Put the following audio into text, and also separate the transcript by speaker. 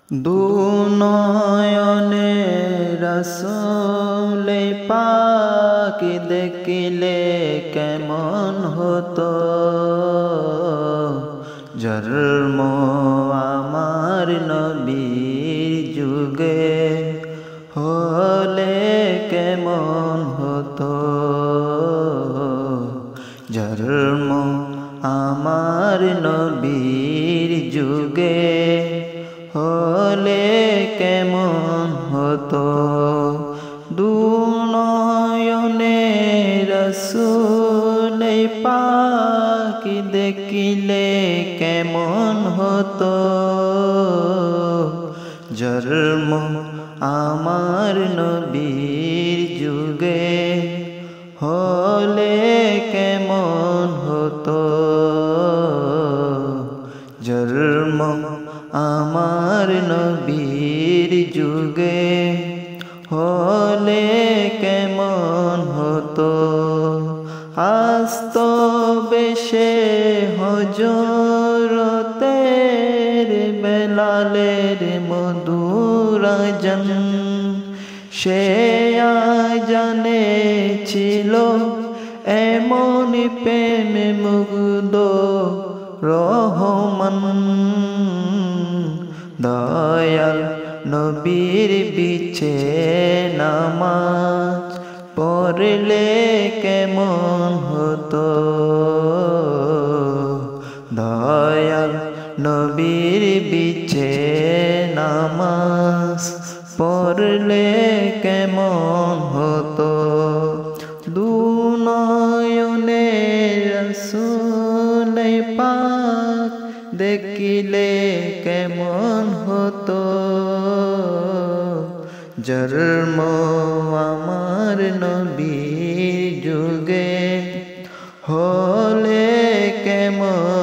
Speaker 1: দুনয়নে রাসূল পাক দেখিলে কেমন হতো, জন্ম আমার নবীর যুগে হলে কেমন হতো, জন্ম আমার নবীর যুগে হলে কেমন হতো। দুনয়নে রাসূল পাক দেখিলে কেমন হতো, জন্ম আমার নবীর যুগে হলে কেমন হতো, জন্ম আমার নবীর যুগে হলে কেমন হতো। আস্ত বেশে হযরতের বেলালের মধুর আযান, সে আযানে ছিল এমন প্রেম মুগ্ধ রহমান, দয়াল নবীর বিছে নামাজ পড়লে কেমন হতো, দয়াল নবীর বিছে নামাজ পড়লে কেমন হতো। দুনয়নে রাসূল পাক দেখিলে কেমন হতো, জন্ম আমার নবীর যুগে হলে কেমন